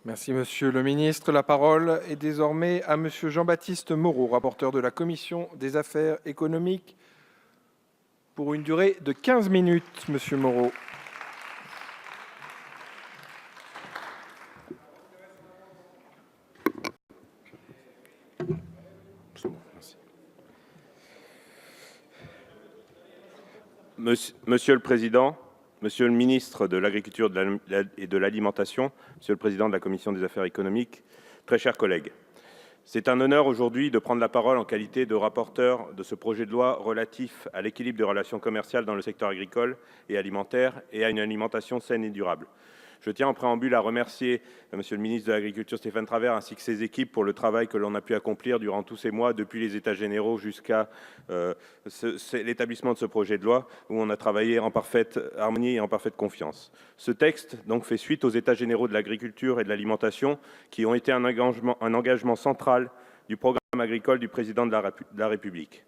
Merci, Monsieur le Ministre. La parole est désormais à Monsieur Jean-Baptiste Moreau, rapporteur de la Commission des affaires économiques, pour une durée de 15 minutes. Monsieur Moreau. Monsieur le Président, Monsieur le Ministre de l'Agriculture et de l'Alimentation, Monsieur le Président de la Commission des affaires économiques, très chers collègues, c'est un honneur aujourd'hui de prendre la parole en qualité de rapporteur de ce projet de loi relatif à l'équilibre des relations commerciales dans le secteur agricole et alimentaire et à une alimentation saine et durable. Je tiens en préambule à remercier Monsieur le ministre de l'Agriculture, Stéphane Travert, ainsi que ses équipes pour le travail que l'on a pu accomplir durant tous ces mois, depuis les États généraux jusqu'à l'établissement de ce projet de loi, où on a travaillé en parfaite harmonie et en parfaite confiance. Ce texte donc fait suite aux États généraux de l'agriculture et de l'alimentation, qui ont été un engagement central du programme agricole du président de la République.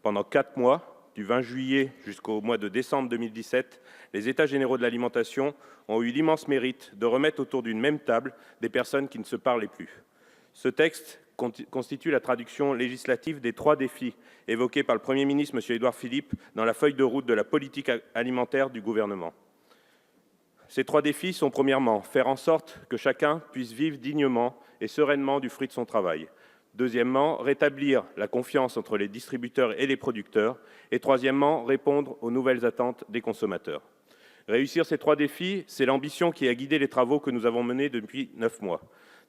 Pendant 4 mois, du 20 juillet jusqu'au mois de décembre 2017, les États généraux de l'alimentation ont eu l'immense mérite de remettre autour d'une même table des personnes qui ne se parlaient plus. Ce texte constitue la traduction législative des 3 défis évoqués par le Premier ministre, M. Édouard Philippe, dans la feuille de route de la politique alimentaire du gouvernement. Ces 3 défis sont, premièrement, faire en sorte que chacun puisse vivre dignement et sereinement du fruit de son travail. Deuxièmement, rétablir la confiance entre les distributeurs et les producteurs. Et troisièmement, répondre aux nouvelles attentes des consommateurs. Réussir ces 3 défis, c'est l'ambition qui a guidé les travaux que nous avons menés depuis 9 mois.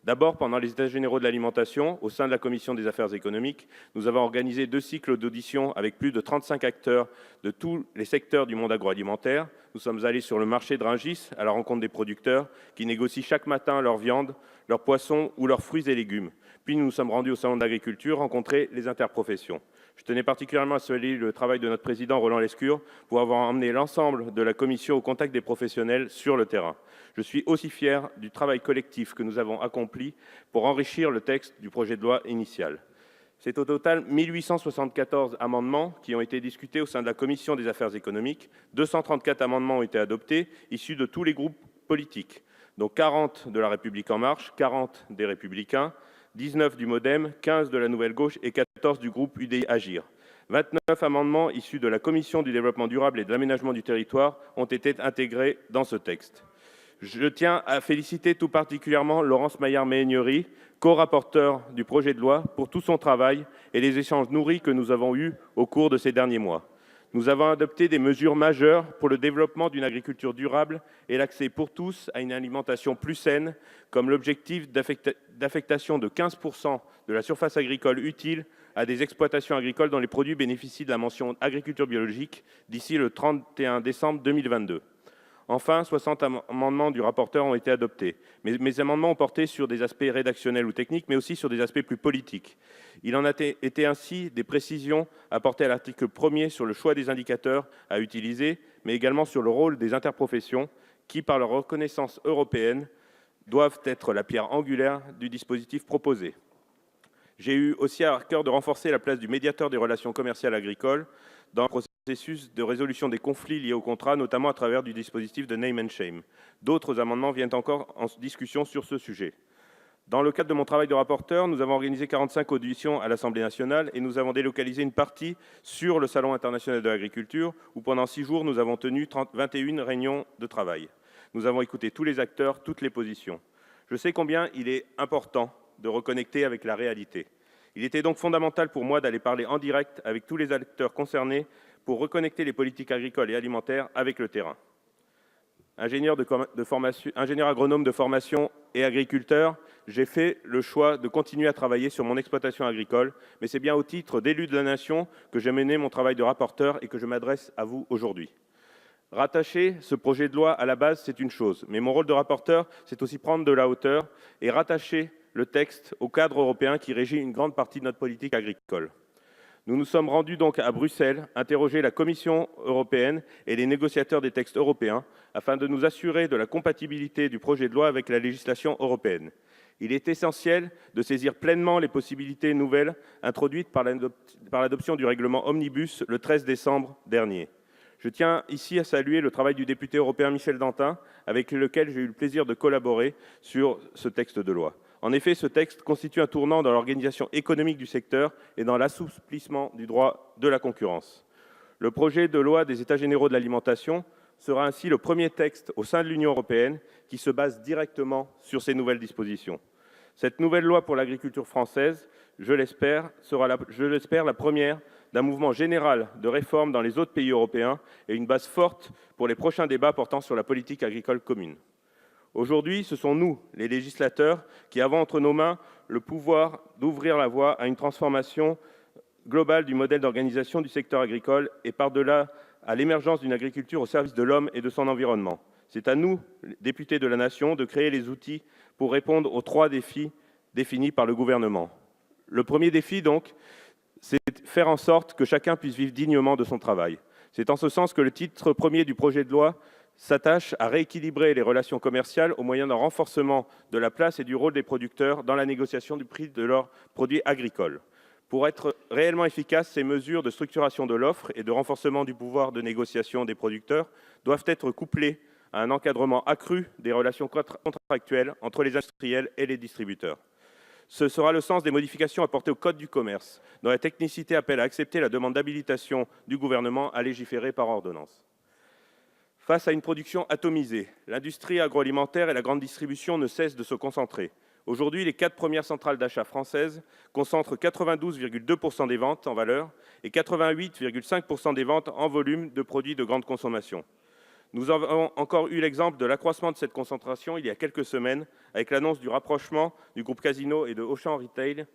D'abord, pendant les États généraux de l'alimentation, au sein de la Commission des affaires économiques, nous avons organisé 2 cycles d'audition avec plus de 35 acteurs de tous les secteurs du monde agroalimentaire. Nous sommes allés sur le marché de Rungis à la rencontre des producteurs qui négocient chaque matin leur viande, leurs poissons ou leurs fruits et légumes. Puis nous nous sommes rendus au salon de l'agriculture rencontrer les interprofessions. Je tenais particulièrement à saluer le travail de notre président Roland Lescure pour avoir emmené l'ensemble de la commission au contact des professionnels sur le terrain. Je suis aussi fier du travail collectif que nous avons accompli pour enrichir le texte du projet de loi initial. C'est au total 1874 amendements qui ont été discutés au sein de la commission des affaires économiques. 234 amendements ont été adoptés, issus de tous les groupes politiques, dont 40 de La République En Marche, 40 des Républicains, 19 du MoDem, 15 de la Nouvelle Gauche et 14 du groupe UDI Agir. 29 amendements issus de la Commission du développement durable et de l'aménagement du territoire ont été intégrés dans ce texte. Je tiens à féliciter tout particulièrement Laurence Maillard-Méhaignerie, co-rapporteure du projet de loi, pour tout son travail et les échanges nourris que nous avons eus au cours de ces derniers mois. Nous avons adopté des mesures majeures pour le développement d'une agriculture durable et l'accès pour tous à une alimentation plus saine, comme l'objectif d'affectation de 15% de la surface agricole utile à des exploitations agricoles dont les produits bénéficient de la mention agriculture biologique d'ici le 31 décembre 2022. Enfin, 60 amendements du rapporteur ont été adoptés. Mes amendements ont porté sur des aspects rédactionnels ou techniques, mais aussi sur des aspects plus politiques. Il en a été ainsi des précisions apportées à l'article 1er sur le choix des indicateurs à utiliser, mais également sur le rôle des interprofessions qui, par leur reconnaissance européenne, doivent être la pierre angulaire du dispositif proposé. J'ai eu aussi à cœur de renforcer la place du médiateur des relations commerciales agricoles dans le processus de résolution des conflits liés au contrat, notamment à travers du dispositif de name and shame. D'autres amendements viennent encore en discussion sur ce sujet. Dans le cadre de mon travail de rapporteur, nous avons organisé 45 auditions à l'Assemblée nationale et nous avons délocalisé une partie sur le Salon international de l'agriculture, où pendant 6 jours, nous avons tenu 21 réunions de travail. Nous avons écouté tous les acteurs, toutes les positions. Je sais combien il est important de reconnecter avec la réalité. Il était donc fondamental pour moi d'aller parler en direct avec tous les acteurs concernés pour reconnecter les politiques agricoles et alimentaires avec le terrain. Ingénieur agronome de formation et agriculteur, j'ai fait le choix de continuer à travailler sur mon exploitation agricole, mais c'est bien au titre d'élu de la nation que j'ai mené mon travail de rapporteur et que je m'adresse à vous aujourd'hui. Rattacher ce projet de loi à la base, c'est une chose, mais mon rôle de rapporteur, c'est aussi prendre de la hauteur et rattacher le texte au cadre européen qui régit une grande partie de notre politique agricole. Nous nous sommes rendus donc à Bruxelles, interroger la Commission européenne et les négociateurs des textes européens afin de nous assurer de la compatibilité du projet de loi avec la législation européenne. Il est essentiel de saisir pleinement les possibilités nouvelles introduites par l'adoption du règlement Omnibus le 13 décembre dernier. Je tiens ici à saluer le travail du député européen Michel Dantin, avec lequel j'ai eu le plaisir de collaborer sur ce texte de loi. En effet, ce texte constitue un tournant dans l'organisation économique du secteur et dans l'assouplissement du droit de la concurrence. Le projet de loi des États généraux de l'alimentation sera ainsi le premier texte au sein de l'Union européenne qui se base directement sur ces nouvelles dispositions. Cette nouvelle loi pour l'agriculture française, je l'espère, sera la première d'un mouvement général de réforme dans les autres pays européens et une base forte pour les prochains débats portant sur la politique agricole commune. Aujourd'hui, ce sont nous, les législateurs, qui avons entre nos mains le pouvoir d'ouvrir la voie à une transformation globale du modèle d'organisation du secteur agricole et par-delà à l'émergence d'une agriculture au service de l'homme et de son environnement. C'est à nous, députés de la Nation, de créer les outils pour répondre aux 3 défis définis par le gouvernement. Le premier défi, donc, c'est faire en sorte que chacun puisse vivre dignement de son travail. C'est en ce sens que le titre premier du projet de loi s'attache à rééquilibrer les relations commerciales au moyen d'un renforcement de la place et du rôle des producteurs dans la négociation du prix de leurs produits agricoles. Pour être réellement efficaces, ces mesures de structuration de l'offre et de renforcement du pouvoir de négociation des producteurs doivent être couplées à un encadrement accru des relations contractuelles entre les industriels et les distributeurs. Ce sera le sens des modifications apportées au Code du commerce, dont la technicité appelle à accepter la demande d'habilitation du gouvernement à légiférer par ordonnance. Face à une production atomisée, l'industrie agroalimentaire et la grande distribution ne cessent de se concentrer. Aujourd'hui, les 4 premières centrales d'achat françaises concentrent 92,2% des ventes en valeur et 88,5% des ventes en volume de produits de grande consommation. Nous avons encore eu l'exemple de l'accroissement de cette concentration il y a quelques semaines avec l'annonce du rapprochement du groupe Casino et de Auchan Retail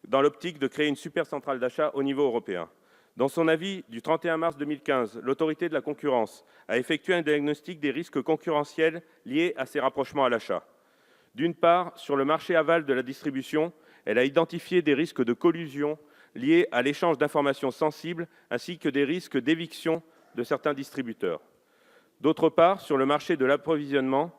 dans l'optique de créer une super centrale d'achat au niveau européen. Dans son avis du 31 mars 2015, l'autorité de la concurrence a effectué un diagnostic des risques concurrentiels liés à ces rapprochements à l'achat. D'une part, sur le marché aval de la distribution, elle a identifié des risques de collusion liés à l'échange d'informations sensibles ainsi que des risques d'éviction de certains distributeurs. D'autre part, sur le marché de l'approvisionnement,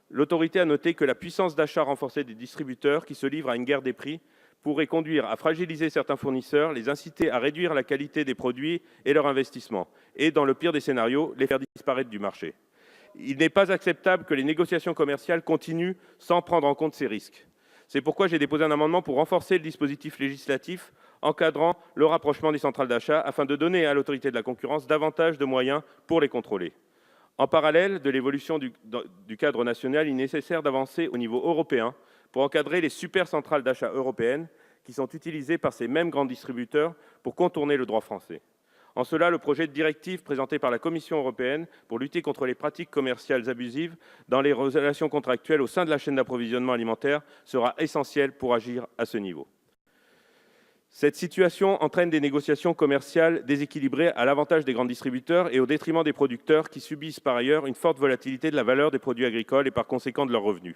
l'autorité a noté que la puissance d'achat renforcée des distributeurs qui se livrent à une guerre des prix pourrait conduire à fragiliser certains fournisseurs, les inciter à réduire la qualité des produits et leur investissement, et, dans le pire des scénarios, les faire disparaître du marché. Il n'est pas acceptable que les négociations commerciales continuent sans prendre en compte ces risques. C'est pourquoi j'ai déposé un amendement pour renforcer le dispositif législatif encadrant le rapprochement des centrales d'achat afin de donner à l'autorité de la concurrence davantage de moyens pour les contrôler. En parallèle de l'évolution du cadre national, il est nécessaire d'avancer au niveau européen pour encadrer les super centrales d'achat européennes qui sont utilisées par ces mêmes grands distributeurs pour contourner le droit français. En cela, le projet de directive présenté par la Commission européenne pour lutter contre les pratiques commerciales abusives dans les relations contractuelles au sein de la chaîne d'approvisionnement alimentaire sera essentiel pour agir à ce niveau. Cette situation entraîne des négociations commerciales déséquilibrées à l'avantage des grands distributeurs et au détriment des producteurs qui subissent par ailleurs une forte volatilité de la valeur des produits agricoles et par conséquent de leurs revenus.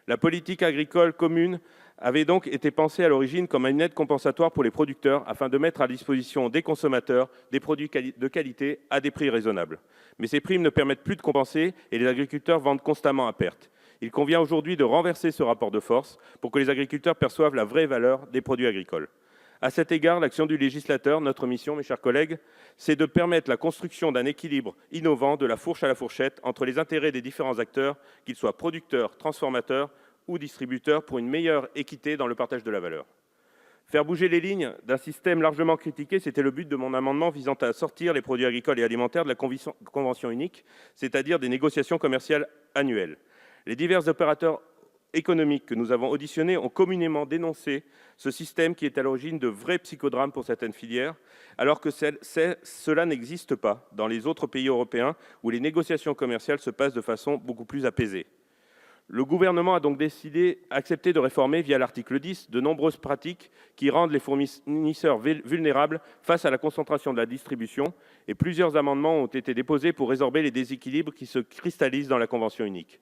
La politique agricole commune avait donc été pensée à l'origine comme une aide compensatoire pour les producteurs afin de mettre à disposition des consommateurs des produits de qualité à des prix raisonnables. Mais ces primes ne permettent plus de compenser et les agriculteurs vendent constamment à perte. Il convient aujourd'hui de renverser ce rapport de force pour que les agriculteurs perçoivent la vraie valeur des produits agricoles. À cet égard, l'action du législateur, notre mission, mes chers collègues, c'est de permettre la construction d'un équilibre innovant de la fourche à la fourchette entre les intérêts des différents acteurs, qu'ils soient producteurs, transformateurs ou distributeurs, pour une meilleure équité dans le partage de la valeur. Faire bouger les lignes d'un système largement critiqué, c'était le but de mon amendement visant à sortir les produits agricoles et alimentaires de la convention unique, c'est-à-dire des négociations commerciales annuelles. Les divers opérateurs économiques que nous avons auditionnés ont communément dénoncé ce système qui est à l'origine de vrais psychodrames pour certaines filières, alors que cela n'existe pas dans les autres pays européens où les négociations commerciales se passent de façon beaucoup plus apaisée. Le gouvernement a donc accepté de réformer, via l'article 10, de nombreuses pratiques qui rendent les fournisseurs vulnérables face à la concentration de la distribution, et plusieurs amendements ont été déposés pour résorber les déséquilibres qui se cristallisent dans la convention unique.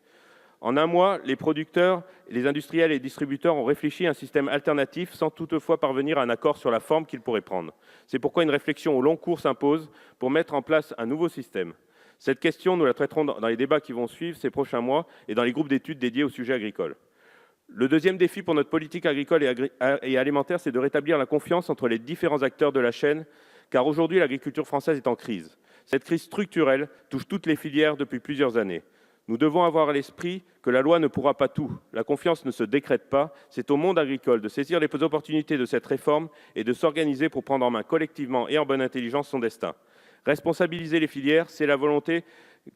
En un mois, les producteurs, les industriels et les distributeurs ont réfléchi à un système alternatif sans toutefois parvenir à un accord sur la forme qu'il pourrait prendre. C'est pourquoi une réflexion au long cours s'impose pour mettre en place un nouveau système. Cette question, nous la traiterons dans les débats qui vont suivre ces prochains mois et dans les groupes d'études dédiés au sujet agricole. Le deuxième défi pour notre politique agricole et alimentaire, c'est de rétablir la confiance entre les différents acteurs de la chaîne, car aujourd'hui, l'agriculture française est en crise. Cette crise structurelle touche toutes les filières depuis plusieurs années. Nous devons avoir à l'esprit que la loi ne pourra pas tout. La confiance ne se décrète pas. C'est au monde agricole de saisir les opportunités de cette réforme et de s'organiser pour prendre en main collectivement et en bonne intelligence son destin. Responsabiliser les filières, c'est la volonté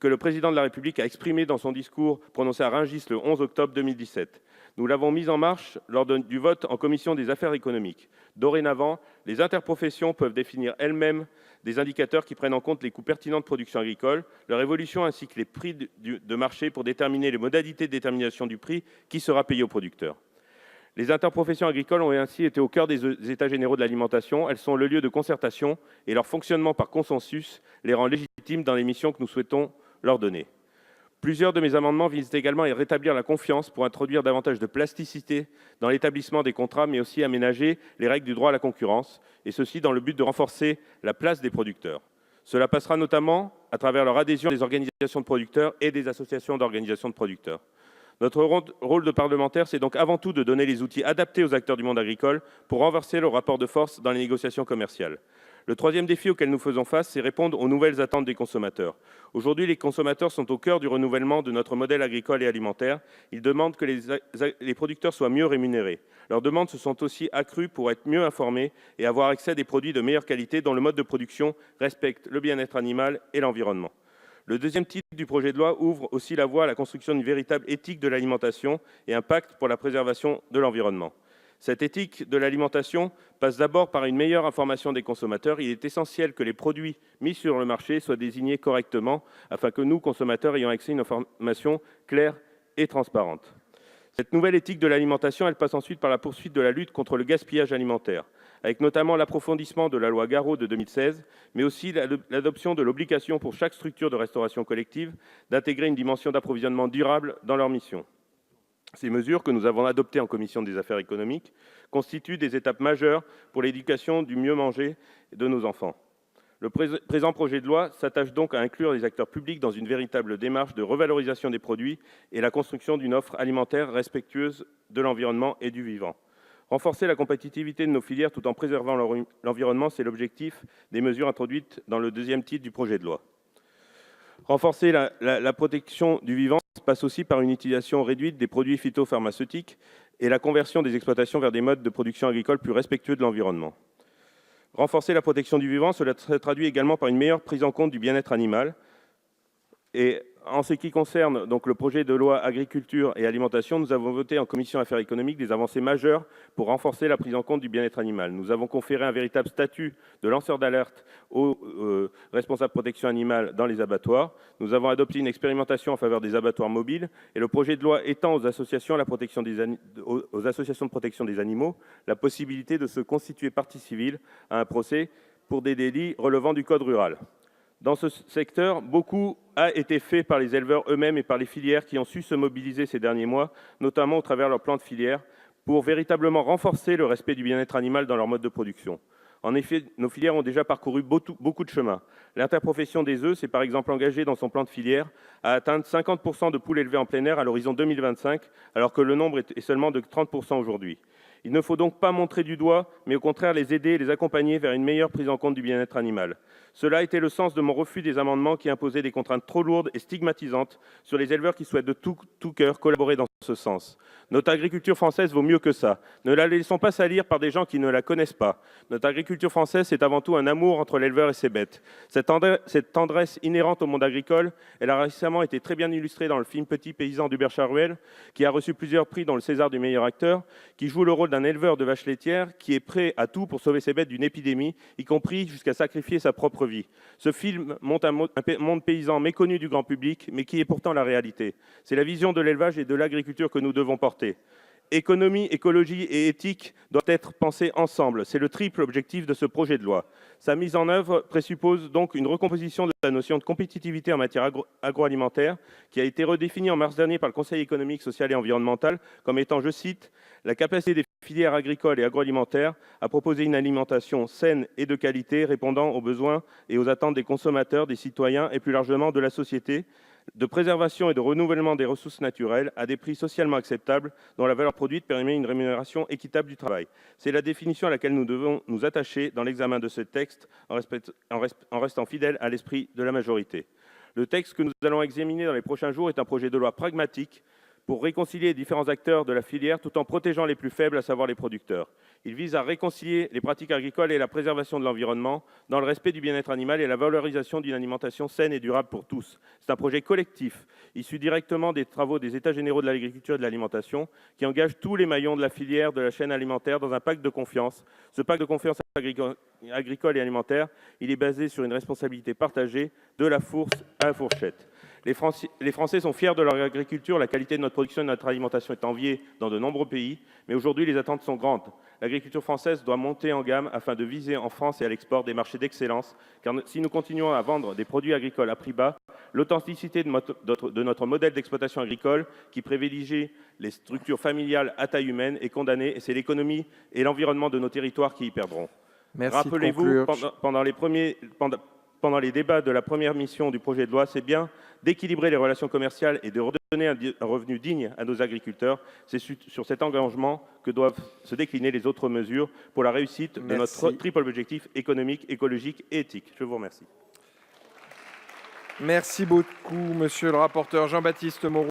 que le président de la République a exprimée dans son discours prononcé à Rungis le 11 octobre 2017. Nous l'avons mise en marche lors du vote en commission des affaires économiques. Dorénavant, les interprofessions peuvent définir elles-mêmes des indicateurs qui prennent en compte les coûts pertinents de production agricole, leur évolution ainsi que les prix de marché pour déterminer les modalités de détermination du prix qui sera payé aux producteurs. Les interprofessions agricoles ont ainsi été au cœur des États généraux de l'alimentation. Elles sont le lieu de concertation et leur fonctionnement par consensus les rend légitimes dans les missions que nous souhaitons leur donner. Plusieurs de mes amendements visent également à rétablir la confiance pour introduire davantage de plasticité dans l'établissement des contrats, mais aussi aménager les règles du droit à la concurrence, et ceci dans le but de renforcer la place des producteurs. Cela passera notamment à travers leur adhésion des organisations de producteurs et des associations d'organisations de producteurs. Notre rôle de parlementaire, c'est donc avant tout de donner les outils adaptés aux acteurs du monde agricole pour renverser le rapport de force dans les négociations commerciales. Le troisième défi auquel nous faisons face, c'est répondre aux nouvelles attentes des consommateurs. Aujourd'hui, les consommateurs sont au cœur du renouvellement de notre modèle agricole et alimentaire. Ils demandent que les producteurs soient mieux rémunérés. Leurs demandes se sont aussi accrues pour être mieux informés et avoir accès à des produits de meilleure qualité dont le mode de production respecte le bien-être animal et l'environnement. Le deuxième titre du projet de loi ouvre aussi la voie à la construction d'une véritable éthique de l'alimentation et un pacte pour la préservation de l'environnement. Cette éthique de l'alimentation passe d'abord par une meilleure information des consommateurs. Il est essentiel que les produits mis sur le marché soient désignés correctement afin que nous, consommateurs, ayons accès à une information claire et transparente. Cette nouvelle éthique de l'alimentation, elle passe ensuite par la poursuite de la lutte contre le gaspillage alimentaire, avec notamment l'approfondissement de la loi Garot de 2016, mais aussi l'adoption de l'obligation pour chaque structure de restauration collective d'intégrer une dimension d'approvisionnement durable dans leur mission. Ces mesures, que nous avons adoptées en commission des affaires économiques, constituent des étapes majeures pour l'éducation du mieux manger de nos enfants. Le présent projet de loi s'attache donc à inclure les acteurs publics dans une véritable démarche de revalorisation des produits et la construction d'une offre alimentaire respectueuse de l'environnement et du vivant. Renforcer la compétitivité de nos filières tout en préservant l'environnement, c'est l'objectif des mesures introduites dans le deuxième titre du projet de loi. Renforcer la protection du vivant passe aussi par une utilisation réduite des produits phytopharmaceutiques et la conversion des exploitations vers des modes de production agricole plus respectueux de l'environnement. Renforcer la protection du vivant, cela se traduit également par une meilleure prise en compte du bien-être animal. Et en ce qui concerne donc le projet de loi agriculture et alimentation, nous avons voté en commission affaires économiques des avancées majeures pour renforcer la prise en compte du bien-être animal. Nous avons conféré un véritable statut de lanceur d'alerte aux responsables protection animale dans les abattoirs. Nous avons adopté une expérimentation en faveur des abattoirs mobiles et le projet de loi étend aux associations de protection des animaux la possibilité de se constituer partie civile à un procès pour des délits relevant du code rural. Dans ce secteur, beaucoup a été fait par les éleveurs eux-mêmes et par les filières qui ont su se mobiliser ces derniers mois, notamment au travers de leur plan de filière, pour véritablement renforcer le respect du bien-être animal dans leur mode de production. En effet, nos filières ont déjà parcouru beaucoup de chemin. L'interprofession des œufs s'est par exemple engagée dans son plan de filière à atteindre 50% de poules élevées en plein air à l'horizon 2025, alors que le nombre est seulement de 30% aujourd'hui. Il ne faut donc pas montrer du doigt, mais au contraire les aider et les accompagner vers une meilleure prise en compte du bien-être animal. Cela a été le sens de mon refus des amendements qui imposaient des contraintes trop lourdes et stigmatisantes sur les éleveurs qui souhaitent de tout cœur collaborer dans ce sens. Notre agriculture française vaut mieux que ça. Ne la laissons pas salir par des gens qui ne la connaissent pas. Notre agriculture française, c'est avant tout un amour entre l'éleveur et ses bêtes. Cette tendresse inhérente au monde agricole, elle a récemment été très bien illustrée dans le film Petit paysan d'Hubert Charuel, qui a reçu plusieurs prix dont le César du meilleur acteur, qui joue le rôle d'un éleveur de vaches laitières qui est prêt à tout pour sauver ses bêtes d'une épidémie, y compris jusqu'à sacrifier sa propre vie. Ce film montre un monde paysan méconnu du grand public, mais qui est pourtant la réalité. C'est la vision de l'élevage et de l'agriculture que nous devons porter. Économie, écologie et éthique doivent être pensées ensemble. C'est le triple objectif de ce projet de loi. Sa mise en œuvre présuppose donc une recomposition de la notion de compétitivité en matière agroalimentaire qui a été redéfinie en mars dernier par le Conseil économique, social et environnemental comme étant, je cite, « la capacité des filières agricoles et agroalimentaires à proposer une alimentation saine et de qualité répondant aux besoins et aux attentes des consommateurs, des citoyens et plus largement de la société, de préservation et de renouvellement des ressources naturelles à des prix socialement acceptables dont la valeur produite permet une rémunération équitable du travail. C'est la définition à laquelle nous devons nous attacher dans l'examen de ce texte en restant fidèles à l'esprit de la majorité. Le texte que nous allons examiner dans les prochains jours est un projet de loi pragmatique pour réconcilier les différents acteurs de la filière tout en protégeant les plus faibles, à savoir les producteurs. Il vise à réconcilier les pratiques agricoles et la préservation de l'environnement dans le respect du bien-être animal et la valorisation d'une alimentation saine et durable pour tous. C'est un projet collectif, issu directement des travaux des États généraux de l'agriculture et de l'alimentation, qui engage tous les maillons de la filière de la chaîne alimentaire dans un pacte de confiance. Ce pacte de confiance agricole et alimentaire, il est basé sur une responsabilité partagée de la fourche à la fourchette. Les Français sont fiers de leur agriculture, la qualité de notre production et de notre alimentation est enviée dans de nombreux pays, mais aujourd'hui les attentes sont grandes. L'agriculture française doit monter en gamme afin de viser en France et à l'export des marchés d'excellence, car si nous continuons à vendre des produits agricoles à prix bas, l'authenticité de notre modèle d'exploitation agricole, qui privilégie les structures familiales à taille humaine, est condamnée, et c'est l'économie et l'environnement de nos territoires qui y perdront. Rappelez-vous, pendant les débats de la première mission du projet de loi, c'est bien d'équilibrer les relations commerciales et de redonner un revenu digne à nos agriculteurs. C'est sur cet engagement que doivent se décliner les autres mesures pour la réussite de notre triple objectif économique, écologique et éthique. Je vous remercie. Merci beaucoup, monsieur le rapporteur Jean-Baptiste Moreau.